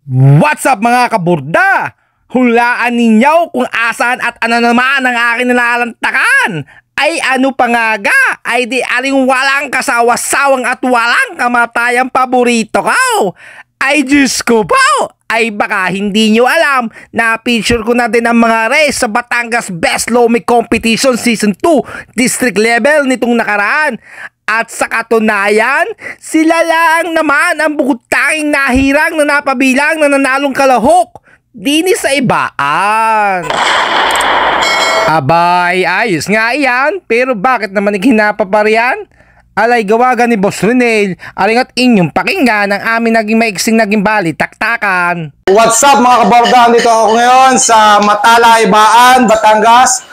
What's up mga kaburda? Hulaan ninyo kung asan at ano naman ang aking nilalantakan. Ay ano pa nga ga? Ay di aling walang kasawasawang at walang kamatayang paborito ko. Ay Diyos ko po! Ay baka hindi nyo alam na picture ko na din ang mga race sa Batangas Best Lomi Competition Season 2 District Level nitong nakaraan. At sa katunayan, sila lang naman ang bukod-tanging nahirang na napabilang na nanalong kalahok. Dini sa ibaan. Abay, ayos nga iyan. Pero bakit naman ikinapaparian? Alay gawagan ni Boss Renel. Aling at inyong pakinggan ang amin naging naging balitaktakan. What's up mga kaborda? Dito ako ngayon sa Matala, Ibaan, Batangas.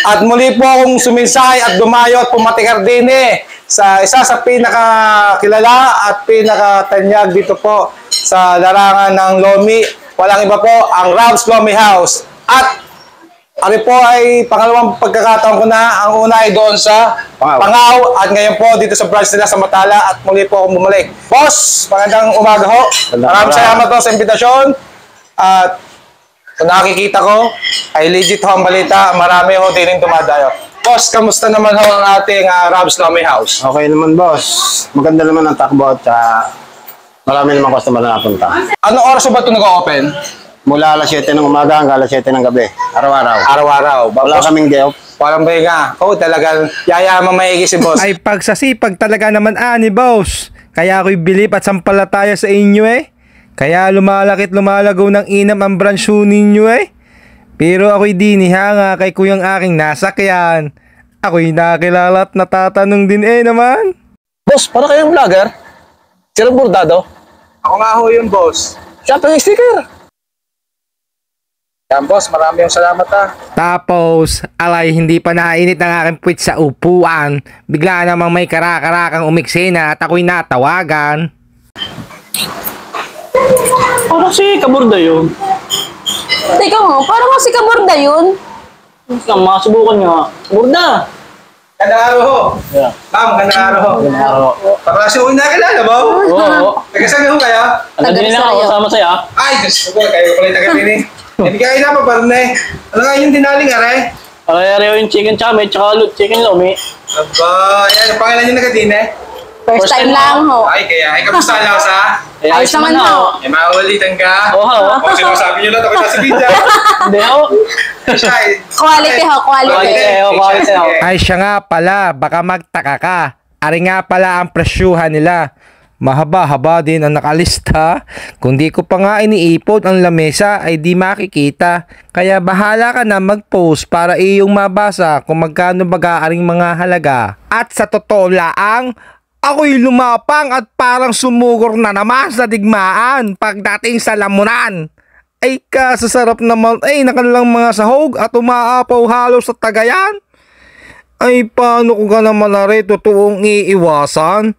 At muli po akong suminsay at dumayo at pumatikar din sa isa sa pinakakilala at pinakatanyag dito po sa larangan ng Lomi. Walang iba po ang Rob's Lomi House. At ano po ay pangalawang pagkakataon ko na. Ang una ay doon sa Pangaw at ngayon po dito sa branch nila sa Matala at muli po akong bumalik. Boss, magandang umaga ho. Maraming salamat po sa imbitasyon. At kung nakikita ko, ay legit ho ang balita. Marami ho din dumadayo. Boss, kamusta naman ho ang ating Rob's Lomi House? Okay naman, boss. Maganda naman ang takbo at marami naman customer na napunta. Anong oras ba ito nag-open? Mula alas 7 ng umaga hanggang alas 7 ng gabi. Araw-araw. Araw-araw. Wala kaming day off. Walang break nga. Oh, talagang yayaman maigi si boss. Ay pagsasipag talaga naman ani boss. Kaya ako'y bilip at sampalataya sa inyo Kaya lumalakit lumalago ng inam ang branch ninyo Pero ako'y dinihanga kay kuyang aking nasakyan. Ako'y nakilala at natatanong din naman. Boss, para kayong vlogger? Sino bordado? Ako nga ho yung boss. Siya pa yung sticker. Yan boss, marami yung salamat Tapos, alay hindi pa nainit ng aking puwit sa upuan. Bigla namang may karakarakang umiksena at ako'y natawagan. Parang si Kaburda yun. Teka nga, parang nga si Kaburda yun. Masubukan nga. Kaburda! Gandang araw ho. Yeah. Ma'am, gandang araw ho. Gandang araw. Para kasi ko nakilala ba? Oo. Nagkasama ho kaya? Nandun na ako kasama sa'yo. Ay, Diyos ko, kayo pala yung taga-tini. Hindi kayo na pa parne. Ano nga yung dinaling aray? Aray-aray yung chicken chame, tsaka chicken lomi. Aba, yan. Ang pangalan yung nagadine? First time lang ho. Ay, kaya. Ay, kamusta lang sa? Ayos naman ho. Ay, maulitan ka. Oo, ho. O, sinasabi nyo lang ako sa video. Hindi ako. Siya, Quality ho, quality. Quality ho. Ay siya nga pala, baka magtaka ka. Ari nga pala ang presyuhan nila. Mahaba-haba din ang nakalista. Kung di ko pa nga iniipon ang lamesa ay di makikita. Kaya bahala ka na mag-post para iyong mabasa kung magkano bagaaring mga halaga. At sa totoo laang, ako'y lumapang at parang sumugor na naman sa digmaan pagdating sa lamunan. Ay kasasarap naman nakanilang mga sahog at umaapaw halos sa tagayan. Ay paano ko ka naman na rin totoong iiwasan?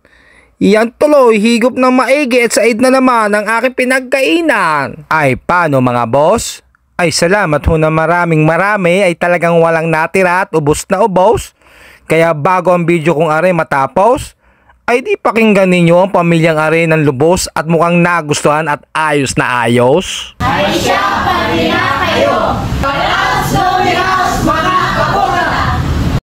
Yan tuloy, higop ng maigi at said na naman ang aking pinagkainan. Ay paano mga boss? Ay salamat ho na marami ay talagang walang natira at ubos na ubos. Kaya bago ang video kong are matapos, ay di pakinggan ninyo ang pamilyang are ng lubos at mukhang nagustuhan at ayos na ayos. Ay siya pa rin na kayo.